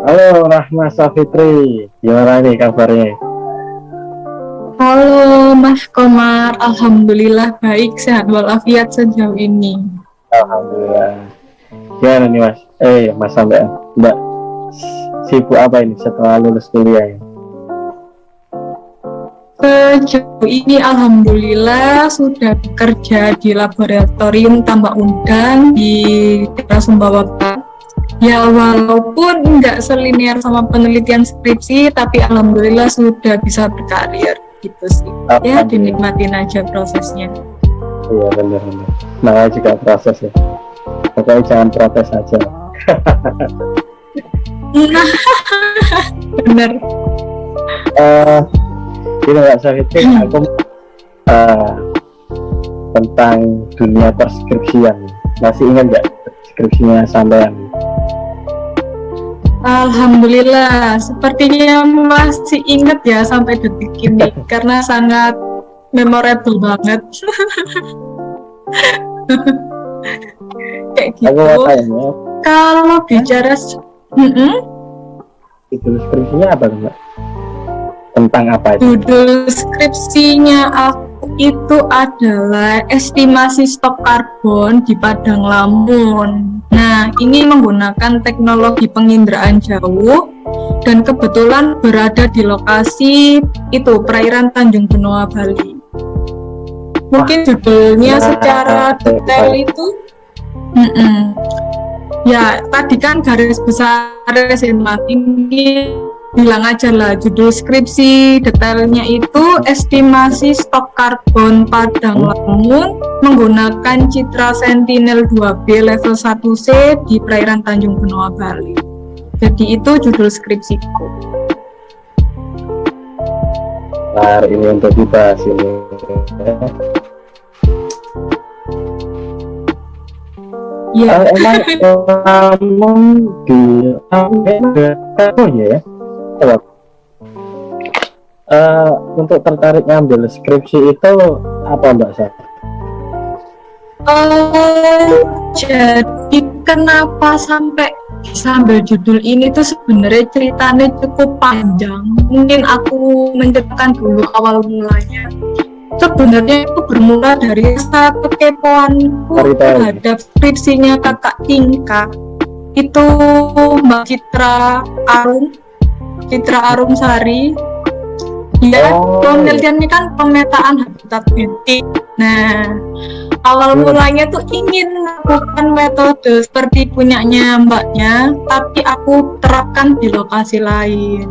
Halo Rahma Safitri, gimana nih kabarnya? Halo Mas Komar, Alhamdulillah baik, sehat walafiat sejauh ini. Alhamdulillah. Gimana nih Mas? Mas sampai Mbak sibuk apa ini setelah lulus kuliah ya? Sejauh ini Alhamdulillah sudah bekerja di laboratorium tambak undang di daerah Sumbawa Barat. Ya walaupun nggak selinier sama penelitian skripsi, tapi Alhamdulillah sudah bisa berkarir gitu sih. Ya Alhamdulillah. dinikmatin aja prosesnya. Iya benar-benar. Namanya juga proses ya. Pokoknya jangan protes aja. Nah, bener. Eh, Ini Mbak Safitri, aku eh, tentang dunia perskripsian. Masih ingat nggak skripsinya sampean? Alhamdulillah, sepertinya masih ingat ya sampai detik ini karena sangat memorable banget. Kayak Aku mau gitu. tanya, Kalau bicara itu skripsinya apa Mbak? Tentang apa itu? judul skripsinya aku itu adalah estimasi stok karbon di padang lamun. Nah, ini menggunakan teknologi penginderaan jauh dan kebetulan berada di lokasi itu perairan Tanjung Benoa, Bali. Mungkin judulnya secara detail itu ya tadi kan garis besar SMA ini bilang aja lah judul skripsi detailnya itu estimasi stok karbon padang lamun menggunakan citra Sentinel 2B level 1C di perairan Tanjung Benoa, Bali. Jadi itu judul skripsiku. Nah, ini untuk dibahas ini. Ya, Emang kamu di ya? Coba. Untuk tertarik ngambil skripsi itu apa Mbak Sa? Jadi kenapa sampai sambil judul ini tuh sebenarnya ceritanya cukup panjang. Mungkin aku menceritakan dulu awal mulanya. Sebenarnya itu bermula dari rasa kekepoanku terhadap skripsinya kakak tingkat. Itu Mbak Citra Arum Sari. Ya, penelitiannya kan pemetaan habitat bintik. Nah, awal mulanya tuh ingin melakukan metode seperti punyanya mbaknya, tapi aku terapkan di lokasi lain.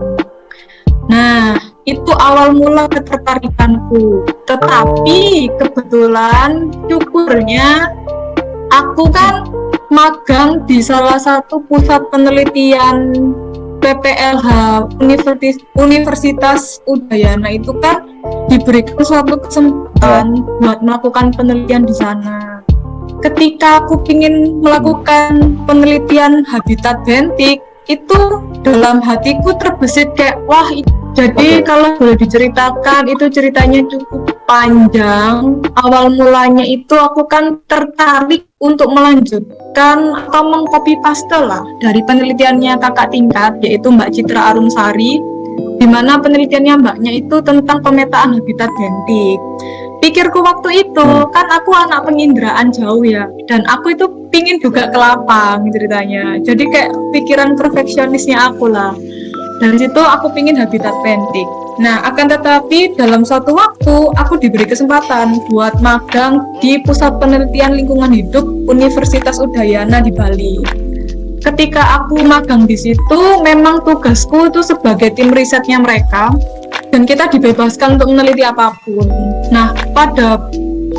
Nah, itu awal mula ketertarikanku. Tetapi kebetulan syukurnya aku kan magang di salah satu pusat penelitian PPLH Universitas Udayana itu kan diberikan suatu kesempatan buat melakukan penelitian di sana. Ketika aku ingin melakukan penelitian habitat bentik, itu dalam hatiku terbesit kayak wah. Jadi kalau boleh diceritakan itu ceritanya cukup panjang. Awal mulanya itu aku kan tertarik untuk melanjutkan atau mengcopy paste lah dari penelitiannya kakak tingkat yaitu Mbak Citra Arum Sari, di mana penelitiannya mbaknya itu tentang pemetaan habitat bentik. Pikirku waktu itu kan aku anak penginderaan jauh ya, dan aku itu pingin juga ke lapang ceritanya. Jadi kayak pikiran perfeksionisnya aku lah. Dari situ aku pingin habitat bentik. Nah, akan tetapi dalam suatu waktu aku diberi kesempatan buat magang di Pusat Penelitian Lingkungan Hidup Universitas Udayana di Bali. Ketika aku magang di situ, memang tugasku itu sebagai tim risetnya mereka, dan kita dibebaskan untuk meneliti apapun. Nah, pada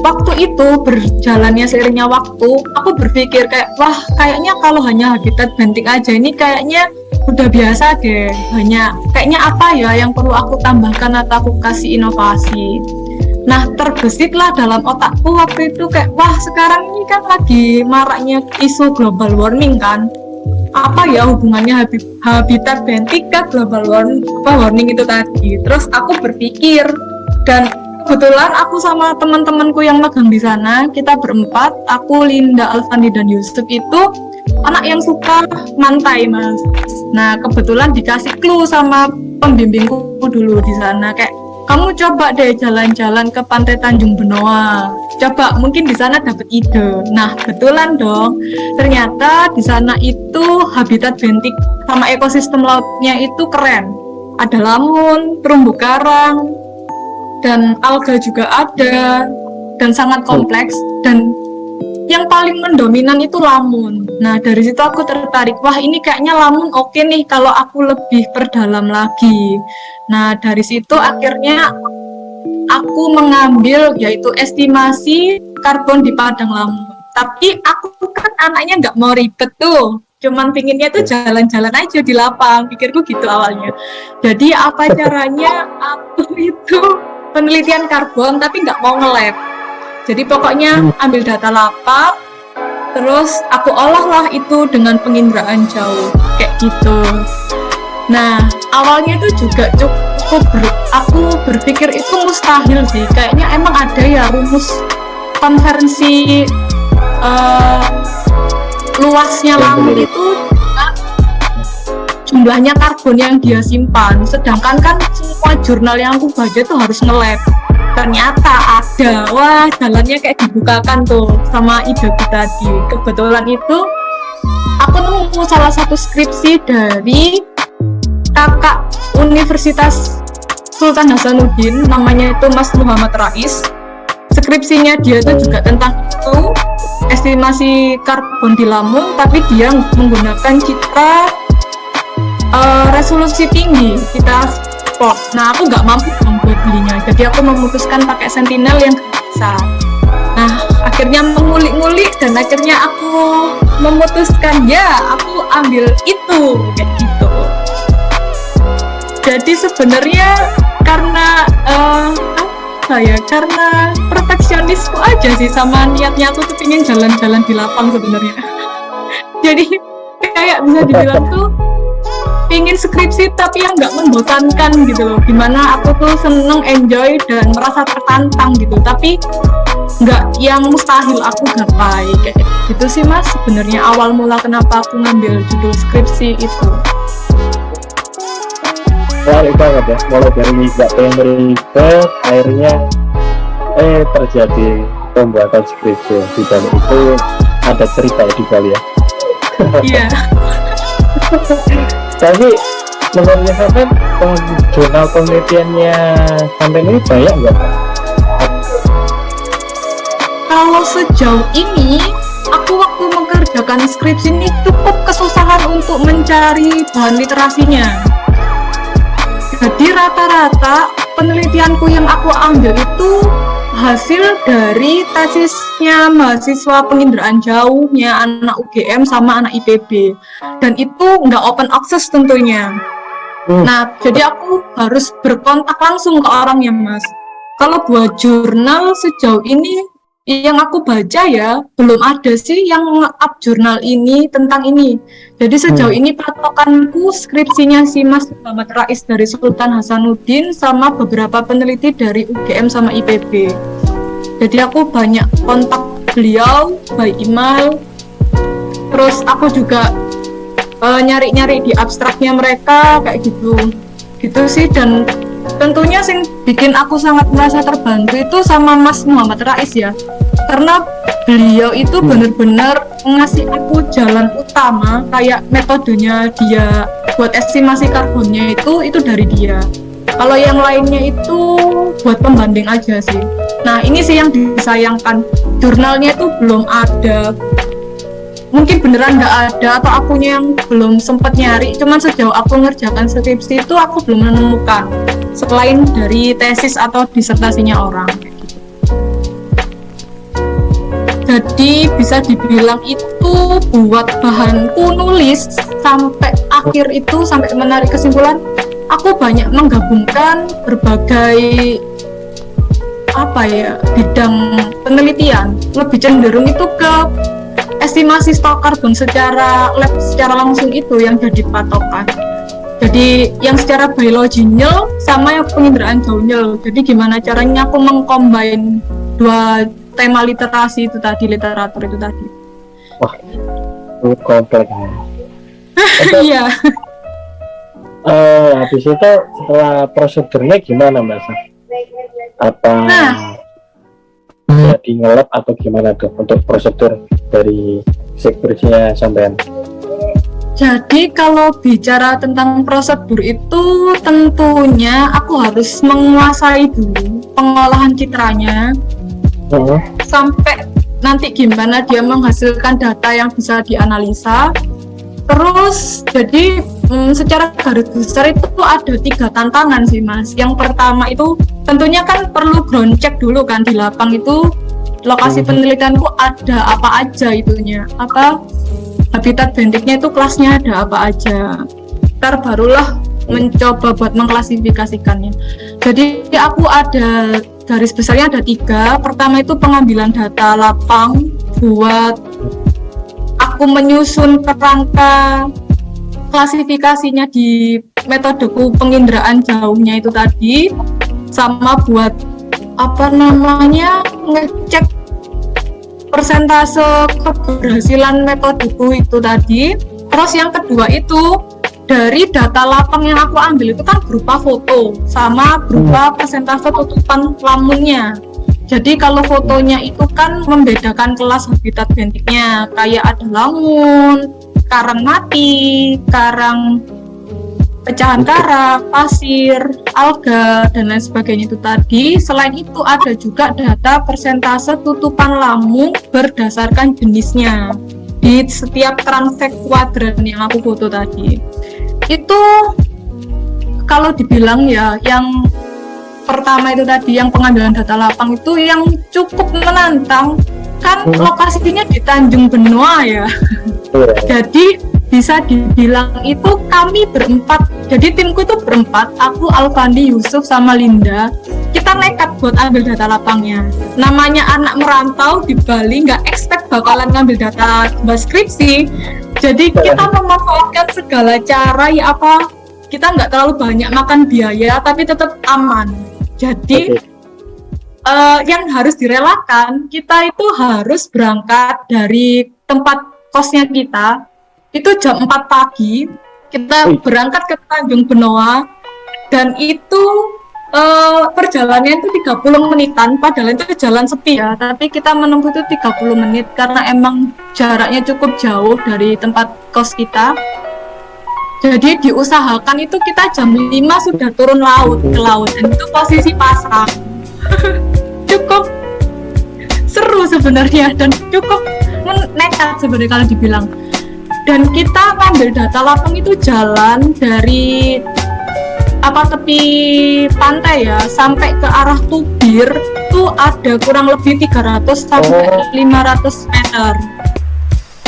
waktu itu berjalannya seiringnya waktu, aku berpikir kayak wah kayaknya kalau hanya habitat bentik aja ini kayaknya udah biasa deh, kayaknya apa ya yang perlu aku tambahkan atau aku kasih inovasi. Nah, terbesitlah dalam otakku waktu itu kayak wah sekarang ini kan lagi maraknya isu global warming kan, apa ya hubungannya habitat bentik ke global warming itu tadi. Terus aku berpikir, dan kebetulan aku sama teman-temanku yang magang di sana, kita berempat, aku, Linda, Alfandi, dan Yusuf itu anak yang suka mantai Mas. Nah kebetulan dikasih clue sama pembimbingku dulu di sana, kayak kamu coba deh jalan-jalan ke Pantai Tanjung Benoa, coba mungkin di sana dapat ide. Nah kebetulan dong, ternyata di sana itu habitat bentik sama ekosistem lautnya itu keren. Ada lamun, terumbu karang, dan alga juga ada, dan sangat kompleks. Dan yang paling mendominan itu lamun. Nah dari situ aku tertarik, wah ini kayaknya lamun oke nih kalau aku lebih perdalam lagi. Nah dari situ akhirnya aku mengambil yaitu estimasi karbon di padang lamun. Tapi aku kan anaknya nggak mau ribet tuh, cuman pinginnya tuh jalan-jalan aja di lapang, pikirku gitu awalnya. Jadi apa caranya aku itu penelitian karbon tapi nggak mau nge-lab. Jadi pokoknya ambil data lapak, terus aku olahlah itu dengan penginderaan jauh, kayak gitu. Nah, awalnya itu juga aku berpikir itu mustahil sih. Kayaknya emang ada ya rumus konversi luasnya laut itu jumlahnya karbon yang dia simpan. Sedangkan kan semua jurnal yang aku baca tuh harus nge-lab. Ternyata ada, wah jalannya kayak dibukakan tuh sama ideku tadi. Kebetulan itu aku nemu salah satu skripsi dari kakak Universitas Sultan Hasanuddin, namanya itu Mas Muhammad Rais. Skripsinya dia tuh juga tentang itu, estimasi karbon di lamun, tapi dia menggunakan citra resolusi tinggi, kita spot. Nah aku nggak mampu buat belinya, jadi aku memutuskan pakai Sentinel yang bisa. Nah akhirnya mengulik-ngulik dan akhirnya aku memutuskan ya aku ambil itu, kayak gitu. Jadi sebenarnya karena karena perfeksionisku aja sih, sama niatnya aku tuh pengen jalan-jalan di lapang sebenarnya. Jadi kayak bisa dibilang tuh pingin skripsi tapi yang nggak membosankan gitu loh, dimana aku tuh seneng, enjoy dan merasa tertantang gitu, tapi nggak yang mustahil aku gapai, kayak gitu sih Mas sebenarnya awal mula kenapa aku ngambil judul skripsi itu. Balik banget ya, mulai dari nggak pengen ribet, akhirnya terjadi pembuatan skripsi. Di balik itu ada cerita ya di balik ya. Iya. Tapi menurutnya sampai jurnal penelitiannya sampai ini banyak nggak? Kalau sejauh ini aku waktu mengerjakan skripsi ini cukup kesusahan untuk mencari bahan literasinya. Jadi rata-rata penelitianku yang aku ambil itu hasil dari tesisnya mahasiswa penginderaan jauhnya anak UGM sama anak IPB, dan itu nggak open access tentunya. Nah jadi aku harus berkontak langsung ke orangnya Mas. Kalau buat jurnal sejauh ini yang aku baca ya belum ada sih yang nge-up jurnal ini tentang ini. Jadi sejauh ini patokanku skripsinya si Mas Muhammad Rais dari Sultan Hasanuddin sama beberapa peneliti dari UGM sama IPB. Jadi aku banyak kontak beliau by email. Terus aku juga nyari-nyari di abstraknya mereka kayak gitu sih. Dan tentunya sing bikin aku sangat merasa terbantu itu sama Mas Muhammad Rais ya, karena beliau itu benar-benar ngasih aku jalan utama, kayak metodenya dia buat estimasi karbonnya itu dari dia. Kalau yang lainnya itu buat pembanding aja sih. Nah ini sih yang disayangkan, jurnalnya itu belum ada. Mungkin beneran nggak ada atau akunya yang belum sempat nyari. Cuman sejauh aku ngerjakan skripsi itu aku belum menemukan selain dari tesis atau disertasinya orang. Jadi bisa dibilang itu buat bahanku nulis sampai akhir itu, sampai menarik kesimpulan, aku banyak menggabungkan berbagai bidang penelitian. Lebih cenderung itu ke estimasi stok karbon secara lab, secara langsung itu yang jadi patokan. Jadi yang secara biologi nyel sama yang penginderaan jauh nyel. Jadi gimana caranya aku mengcombine dua tema literasi itu tadi, literatur itu tadi. Wah, kompleks. Iya. Habis itu setelah prosedurnya gimana Mbak Sa? Apa jadi ngelab atau gimana tuh untuk prosedur dari skripsinya sampean? Jadi kalau bicara tentang prosedur itu tentunya aku harus menguasai dulu pengolahan citranya sampai nanti gimana dia menghasilkan data yang bisa dianalisa. Terus jadi secara garis besar itu ada 3 tantangan sih Mas. Yang pertama itu tentunya kan perlu ground check dulu kan di lapang itu lokasi penelitianku ada apa aja itunya, apa habitat bentiknya itu kelasnya ada apa aja. Ntar barulah mencoba buat mengklasifikasikannya. Jadi aku ada garis besarnya ada 3. Pertama itu pengambilan data lapang buat aku menyusun kerangka klasifikasinya di metodeku penginderaan jauhnya itu tadi, sama buat ngecek persentase keberhasilan metodeku itu tadi. Terus yang kedua itu dari data lapang yang aku ambil itu kan berupa foto sama berupa persentase tutupan lamunnya. Jadi kalau fotonya itu kan membedakan kelas habitat bentiknya, kayak ada lamun, karang mati, karang pecahan karang, pasir, alga, dan lain sebagainya itu tadi. Selain itu ada juga data persentase tutupan lamun berdasarkan jenisnya di setiap transek kuadran yang aku foto tadi. Itu kalau dibilang ya yang pertama itu tadi yang pengambilan data lapang itu yang cukup menantang kan lokasinya di Tanjung Benoa ya. Jadi bisa dibilang itu kami berempat, jadi timku itu berempat, aku, Alfandi, Yusuf, sama Linda. Kita nekat buat ambil data lapangnya. Namanya anak merantau di Bali, nggak expect bakalan ngambil data skripsi. Jadi kita memanfaatkan segala cara ya apa, kita nggak terlalu banyak makan biaya tapi tetap aman. Jadi yang harus direlakan, kita itu harus berangkat dari tempat kosnya kita itu jam 4 pagi, kita berangkat ke Tanjung Benoa, dan itu perjalanannya itu 30 menitan, padahal itu jalan sepi ya, tapi kita menempuh itu 30 menit karena emang jaraknya cukup jauh dari tempat kos kita. Jadi diusahakan itu kita jam 5 sudah turun ke laut, dan itu posisi pasang. Cukup seru sebenarnya dan cukup nekat sebenarnya kalau dibilang. Dan kita ngambil data lapang itu jalan dari tepi pantai ya sampai ke arah Tubir itu ada kurang lebih 300 sampai 500 meter.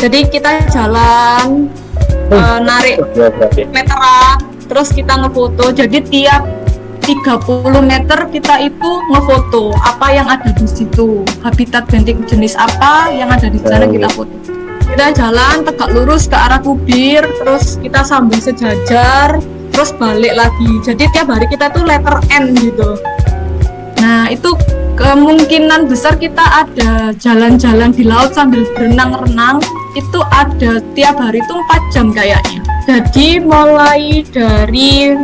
Jadi kita jalan narik meteran, terus kita ngefoto. Jadi tiap 30 meter kita itu ngefoto apa yang ada di situ, habitat bentik jenis apa yang ada di sana kita foto. Kita jalan tegak lurus ke arah Tubir, terus kita sambung sejajar, terus balik lagi. Jadi tiap hari kita tuh letter N gitu. Nah itu kemungkinan besar kita ada jalan-jalan di laut sambil berenang-renang, itu ada tiap hari itu 4 jam kayaknya. Jadi mulai dari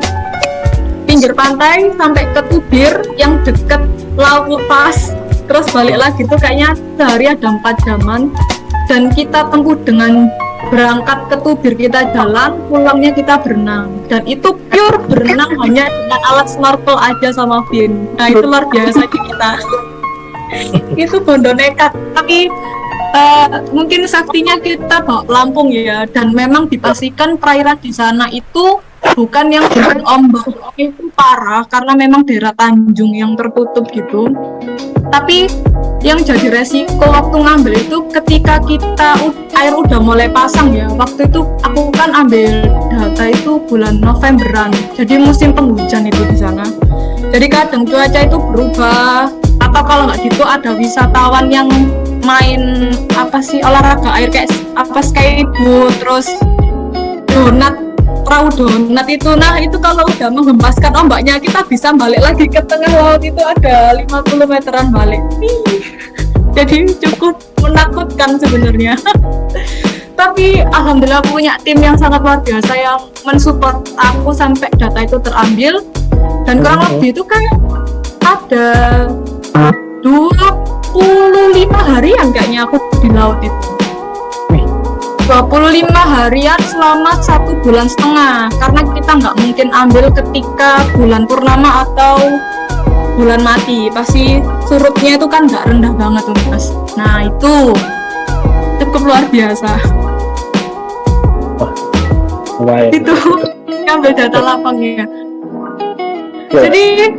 pinggir pantai sampai ke Tubir yang deket laut lepas, terus balik lagi tuh kayaknya sehari ada 4 jaman. Dan kita tempuh dengan berangkat ke Tubir kita jalan, pulangnya kita berenang. Dan itu pure berenang hanya dengan alat snorkel aja sama fin. Nah itu luar biasa kita. Itu bondo nekat. Tapi mungkin saktinya kita bawa pelampung ya. Dan memang dipastikan perairan di sana itu bukan yang berombak itu parah karena memang daerah Tanjung yang tertutup gitu. Tapi yang jadi resiko waktu ngambil itu ketika air udah mulai pasang ya. Waktu itu aku kan ambil data itu bulan Novemberan, jadi musim penghujan itu di sana. Jadi kadang cuaca itu berubah, atau kalau nggak gitu ada wisatawan yang main olahraga air kayak skateboard, terus perahu donat itu. Nah itu kalau udah menghempaskan ombaknya kita bisa balik lagi ke tengah laut, itu ada 50 meteran balik. Jadi cukup menakutkan sebenarnya. Tapi alhamdulillah aku punya tim yang sangat luar biasa yang mensupport aku sampai data itu terambil. Dan kurang lebih itu kayak ada 25 harian kayaknya aku di laut itu. 25 harian selama 1,5 bulan, karena kita nggak mungkin ambil ketika bulan purnama atau bulan mati, pasti surutnya itu kan nggak rendah banget tuh mas. Nah itu cukup luar biasa. Lumayan. Itu ngambil data lapangnya. Jadi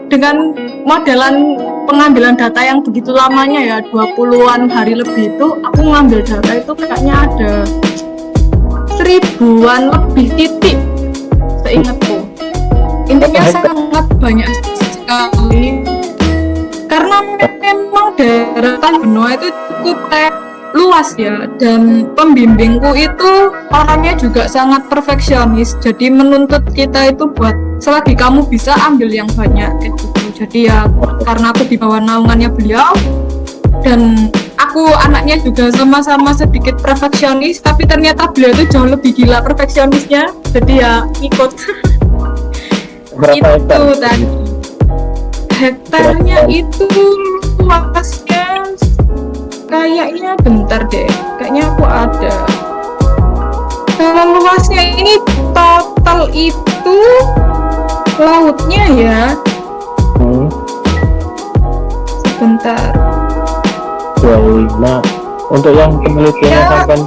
dengan modelan pengambilan data yang begitu lamanya ya, 20-an hari lebih itu, aku ngambil data itu kayaknya ada 1000-an lebih titik seingatku. Intinya sangat banyak sekali karena memang daratan benua itu cukup luas ya, dan pembimbingku itu orangnya juga sangat perfeksionis, jadi menuntut kita itu buat selagi kamu bisa ambil yang banyak gitu. Jadi ya karena aku di bawah naungannya beliau dan aku anaknya juga sama-sama sedikit perfeksionis, tapi ternyata beliau itu jauh lebih gila perfeksionisnya, jadi ya ikut. Berapa hektar? Itu tadi hektarnya itu luasnya kayaknya bentar deh, kayaknya aku ada. Kalau luasnya ini total itu lautnya ya. Sebentar. 25. Untuk yang penelitiannya Ya. sampai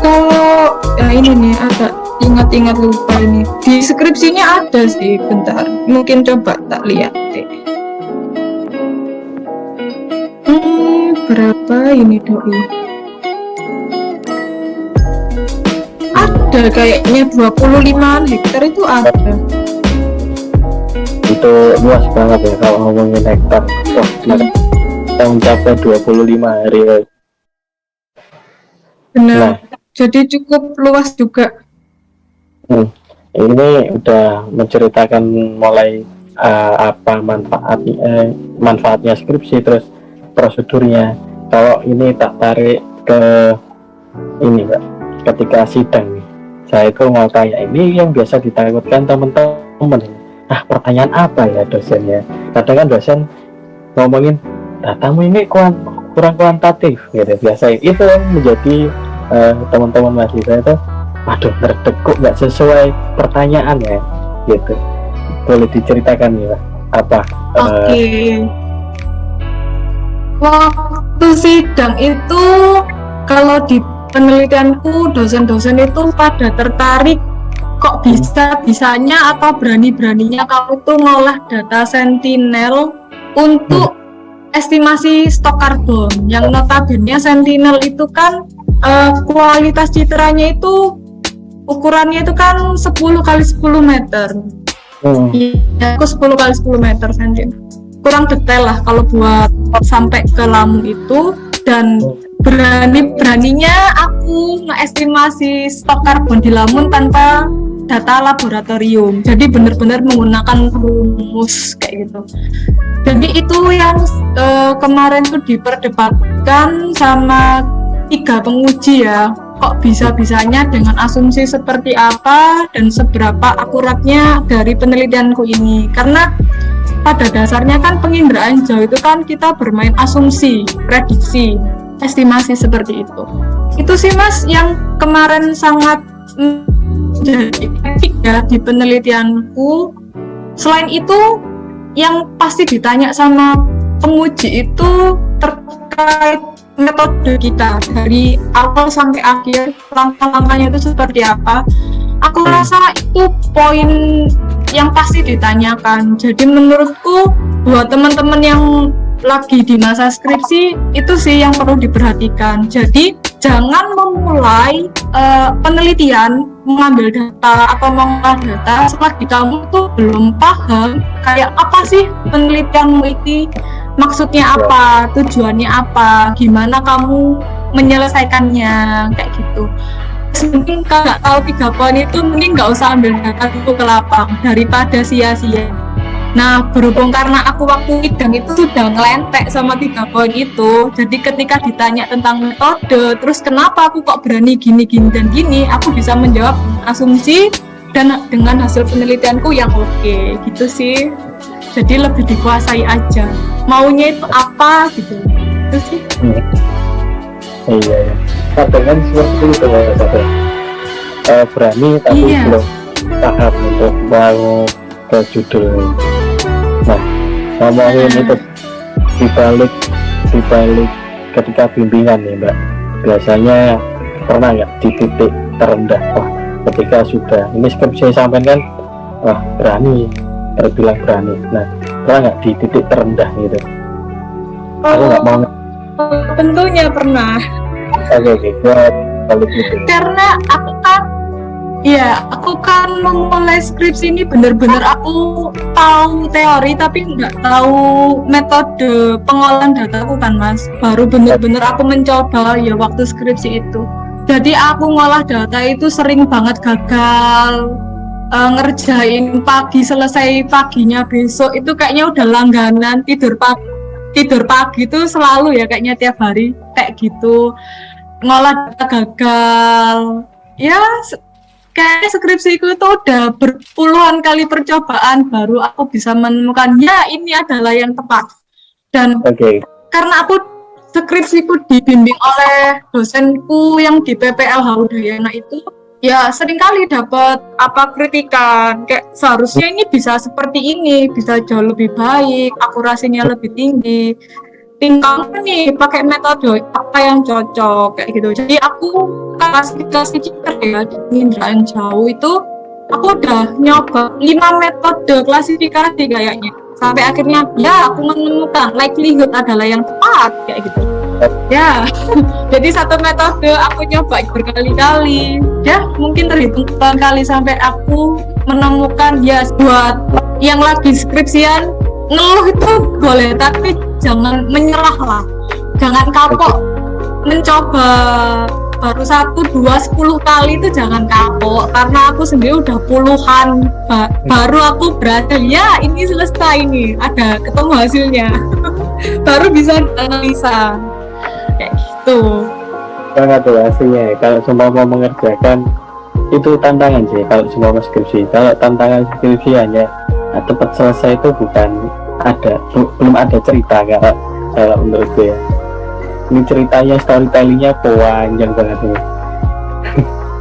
Kalau ya ini nih agak ingat-ingat lupa ini. Di skripsinya ada sih, bentar. Mungkin coba tak lihat deh. Berapa ini doi? Ada kayaknya 25 hektar itu ada. itu luas banget ya kalau ngomongin hektar. Wah, kita mencapai 25 hari. Benar. Nah. Jadi cukup luas juga. Ini udah menceritakan mulai apa manfaatnya skripsi, terus prosedurnya. Kalau ini tak tarik ke ini Mbak, ketika sidang nih, saya itu mau tanya, ini yang biasa ditakutkan teman-teman, pertanyaan apa ya dosennya? Kadang kan dosen ngomongin datamu ini kurang kuantitatif gitu, biasa itu yang menjadi teman-teman mahasiswa itu, waduh tertekuk nggak sesuai pertanyaan ya gitu. Boleh diceritakan nih Mbak, apa? Oke. Waktu sidang itu, kalau di penelitianku dosen-dosen itu pada tertarik, kok bisa-bisanya atau berani-beraninya kamu tuh ngolah data Sentinel untuk estimasi stok karbon, yang notabene Sentinel itu kan kualitas citranya itu ukurannya itu kan 10 kali 10 meter. Iya, aku 10 kali 10 meter Sentinel. Kurang detail lah kalau buat sampai ke Lampung itu, dan berani-beraninya aku ngeestimasi stok karbon di Lampung tanpa data laboratorium. Jadi benar-benar menggunakan rumus kayak gitu. Jadi itu yang kemarin tuh diperdebatkan sama 3 penguji ya. Kok bisa-bisanya dengan asumsi seperti apa dan seberapa akuratnya dari penelitianku ini. Karena pada dasarnya kan penginderaan jauh itu kan kita bermain asumsi, prediksi, estimasi seperti itu. Itu sih Mas yang kemarin sangat jadi etik ya di penelitianku. Selain itu yang pasti ditanya sama penguji itu terkait metode kita dari awal sampai akhir, langkah-langkahnya itu seperti apa. Aku rasa itu poin yang pasti ditanyakan. Jadi menurutku buat teman-teman yang lagi di masa skripsi itu sih yang perlu diperhatikan. Jadi jangan memulai penelitian, mengambil data atau mengolah data selagi kamu tuh belum paham kayak apa sih penelitianmu ini, maksudnya apa, tujuannya apa, gimana kamu menyelesaikannya, kayak gitu. Mungkin kalau nggak tahu 3 poin itu, mending nggak usah ambil data itu ke lapang daripada sia-sia. Nah, berhubung karena aku waktu sidang itu sudah ngelentek sama 3 poin itu, jadi ketika ditanya tentang metode, terus kenapa aku kok berani gini, gini, dan gini, aku bisa menjawab asumsi dan dengan hasil penelitianku yang oke, gitu sih. Jadi lebih dikuasai aja. Maunya itu apa gitu. Itu sih. Iya. Kadang kan seperti itu ya, berani tapi belum paham untuk mau ke judul. Nah, ngomongin itu dibalik ketika bimbingan nih Mbak, biasanya pernah nggak di titik terendah, wah ketika sudah ini skripsi sampai kan, wah berani, terbilang berani. Nah, pernah nggak di titik terendah gitu? Aku nggak mau. Tentunya pernah. Oke, buat balik itu. Karena aku kan memulai skripsi ini benar-benar aku tahu teori tapi nggak tahu metode pengolahan dataku kan Mas. Baru benar-benar aku mencoba ya waktu skripsi itu. Jadi aku ngolah data itu sering banget gagal. Ngerjain pagi selesai paginya besok itu kayaknya udah langganan. Tidur pagi itu selalu ya kayaknya tiap hari kayak gitu. Ngolah data gagal. Ya kayak skripsiku itu udah berpuluhan kali percobaan baru aku bisa menemukan ya ini adalah yang tepat. Dan karena aku skripsiku dibimbing oleh dosenku yang di PPLH Udayana itu, ya seringkali dapat kritikan kayak seharusnya ini bisa seperti ini, bisa jauh lebih baik, akurasinya lebih tinggi. Tinggal nih pakai metode apa yang cocok kayak gitu. Jadi aku klasifikasi cheater ya di penginderaan jauh itu aku udah nyoba 5 metode klasifikasi kayaknya sampai akhirnya ya aku menemukan likelihood adalah yang tepat kayak gitu ya. Jadi satu metode aku nyoba berkali-kali ya, mungkin terhitung kali sampai aku menemukan ya. Buat yang lagi skripsian ngeluh itu boleh tapi jangan menyerah lah, jangan kapok. Mencoba baru 1, 2, 10 kali itu jangan kapok, karena aku sendiri udah puluhan baru aku berhasil ya ini selesai nih, ada ketemu hasilnya. Baru bisa analisa kayak gitu. Sangat tuh hasilnya kalau semua mau mengerjakan itu tantangan sih. Kalau semua mau skripsi, kalau tantangan skripsi hanya cepat selesai itu belum ada cerita kalau menurutku ya. Ini ceritanya, storytellingnya panjang banget ini.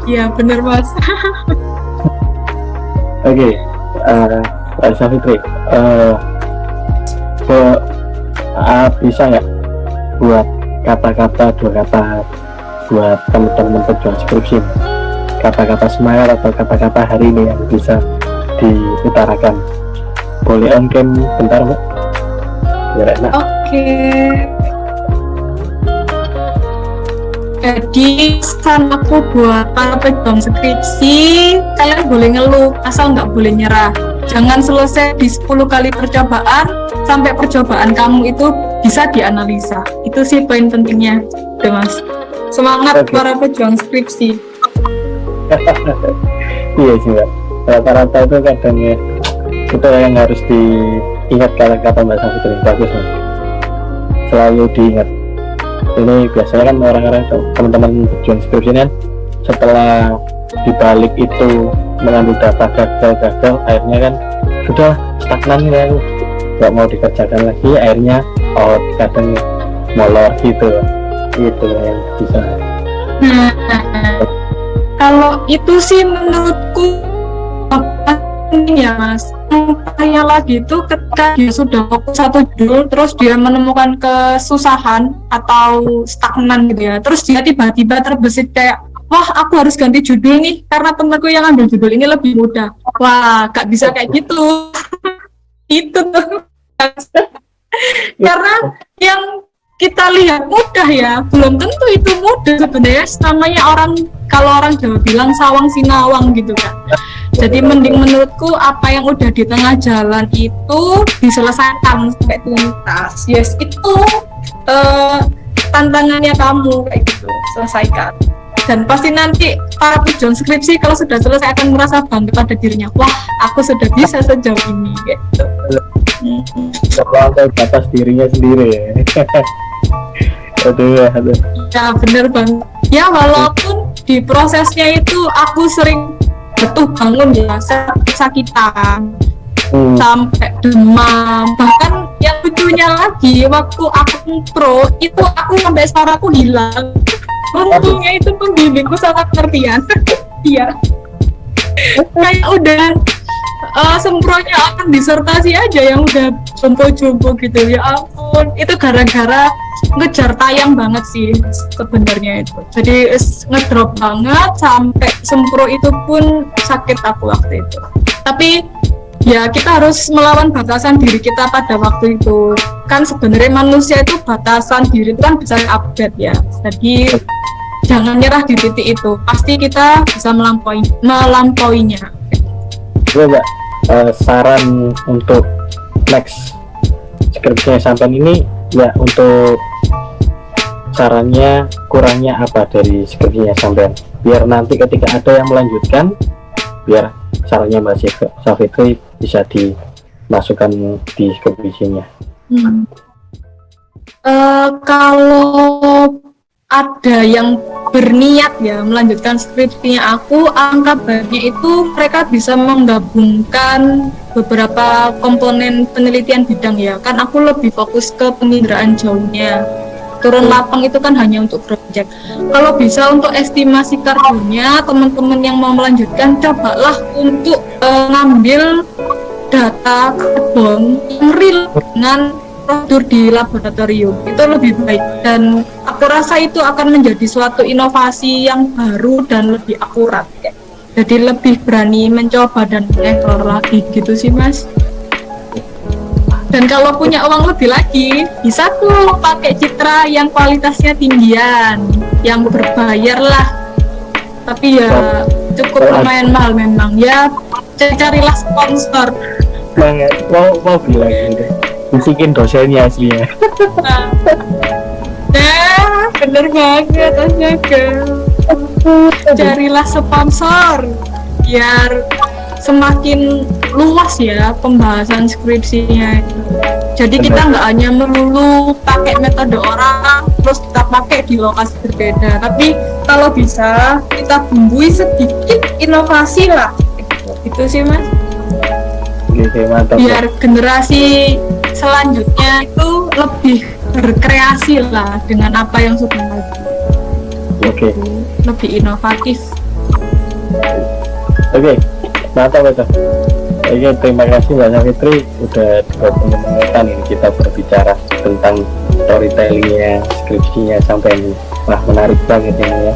Iya bener Mas. Oke, Mbak Safitri, bisa nggak buat kata-kata, 2 kata buat teman-teman pejuang skripsi, kata-kata semangat atau kata-kata hari ini yang bisa diutarakan? Boleh on cam bentar Mbak? Biar enak. Oke. Jadi pesan aku buat para pejuang skripsi, kalian boleh ngeluh asal nggak boleh nyerah. Jangan selesai di 10 kali percobaan sampai percobaan kamu itu bisa dianalisa. Itu sih poin pentingnya, Mas. Semangat para pejuang skripsi. Iya sih Mbak, rata-rata itu kadang ya itu yang harus diingat. Kata Mbak Safitri bagus Mbak, selalu diingat. Ini biasanya kan orang-orang teman-teman pejuang skripsi kan setelah dibalik itu mengambil data gagal akhirnya kan sudah stagnan ya, aku nggak mau dikerjakan lagi, akhirnya kadang molor gitu yang bisa. Kalau itu sih menurutku penting ya Mas. Tanya lagi itu ketika dia sudah fokus satu judul terus dia menemukan kesusahan atau stagnan gitu ya, terus dia tiba-tiba terbesit kayak wah aku harus ganti judul nih karena temanku yang ambil judul ini lebih mudah. Wah gak bisa kayak gitu. Itu tuh karena yang kita lihat mudah ya belum tentu itu mudah sebenarnya. Namanya kalau orang Jawa bilang sawang sinawang gitu kan. Jadi mending menurutku apa yang udah di tengah jalan itu diselesaikan sampai tuntas. Yes, itu tantangannya kamu kayak gitu, selesaikan. dan pasti nanti para pejuang skripsi kalau sudah selesai akan merasa bangga pada dirinya, wah aku sudah bisa sejauh ini gitu. Melampaui batas dirinya sendiri ya. aduh Ya bener banget ya, walaupun di prosesnya itu aku sering jatuh bangun ya, sakitan sampai demam, bahkan yang lucunya lagi waktu aku pro itu aku sampai suaraku hilang. Untungnya itu pembimbingku sangat pengertian. Iya, kayak udah sempronya akan disertasi aja yang udah jompo-jompo gitu. Ya ampun, itu gara-gara ngejar tayang banget sih sebenarnya itu. Jadi ngedrop banget sampai sempro itu pun sakit aku waktu itu. Tapi ya kita harus melawan batasan diri kita pada waktu itu. Kan sebenarnya manusia itu batasan diri itu kan bisa update ya. Jadi jangan nyerah di titik itu. Pasti kita bisa melampauinya. Mbak, saran untuk next skripsinya sampai ini ya, untuk sarannya kurangnya apa dari skripsinya sampai biar nanti ketika ada yang melanjutkan, biar sarannya Mbak Safitri bisa dimasukkan di skripsinya. Kalau ada yang berniat ya melanjutkan skripsinya aku, angka baiknya itu mereka bisa menggabungkan beberapa komponen penelitian bidang ya. Kan aku lebih fokus ke penginderaan jauhnya. Turun lapang itu kan hanya untuk proyek. Kalau bisa untuk estimasi karbonnya, teman-teman yang mau melanjutkan cobalah untuk ngambil data karbon yang real dengan prosedur di laboratorium, itu lebih baik dan aku rasa itu akan menjadi suatu inovasi yang baru dan lebih akurat ya. Jadi lebih berani mencoba dan mengeksplor lagi gitu sih Mas. Dan kalau punya uang lebih lagi bisa tuh pakai citra yang kualitasnya tinggian, yang berbayar lah, tapi ya cukup lumayan mahal memang ya. Carilah sponsor banget, mau bilang gitu, bisikin dosennya aslinya. Nah, bener banget astaga. Carilah sponsor biar semakin luas ya pembahasan skripsinya. Jadi kita nggak hanya melulu pakai metode orang terus kita pakai di lokasi berbeda, tapi kalau bisa kita bumbui sedikit inovasi lah. Itu sih Mas. Oke, mantap. Biar generasi selanjutnya itu lebih berkreasi lah dengan apa yang sudah ada. Oke. Lebih inovatif. Oke, mantap betul. Oke, terima kasih Mbak Safitri udah 20 menitan ini kita berbicara tentang storytellingnya, skripsinya sampai ini. Wah, menarik banget ini ya.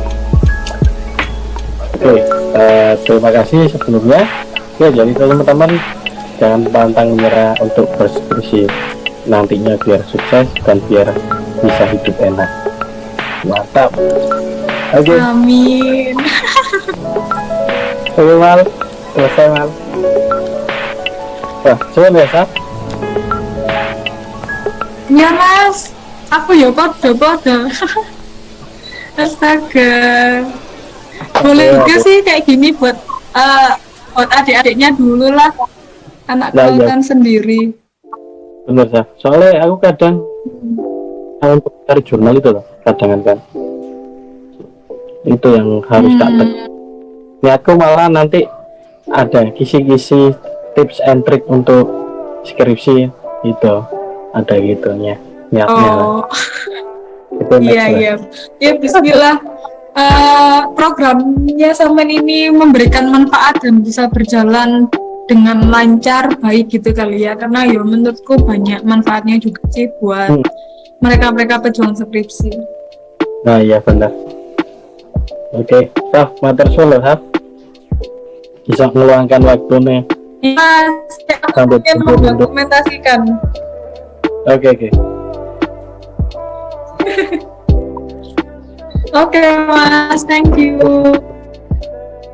Oke, terima kasih sebelumnya. Ya, jadi teman-teman jangan pantang menyerah untuk berskripsi nantinya biar sukses dan biar bisa hidup enak. Mantap. Oke. Amin. Oke Mal, selesai Mal. Wah, coba biasa. Ya Mas, aku ya podo. Astaga. Boleh juga sih kayak gini buat adik-adiknya dulu lah, anak kalian sendiri. Bener sah. Soalnya aku kadang untuk cari jurnal itu loh, kadang kan itu yang harus tak niatku malah nanti ada kisi-kisi tips and trick untuk skripsi itu, ada gitunya niatnya. Itu iya ya bismillah. Programnya sampai ini memberikan manfaat dan bisa berjalan dengan lancar baik gitu kali ya, karena ya menurutku banyak manfaatnya juga sih buat mereka pejuang skripsi. Nah iya benar. Oke, matur solo bisa meluangkan waktu nih. Mas, aku ingin mendokumentasikan. Oke. Oke Mas, thank you.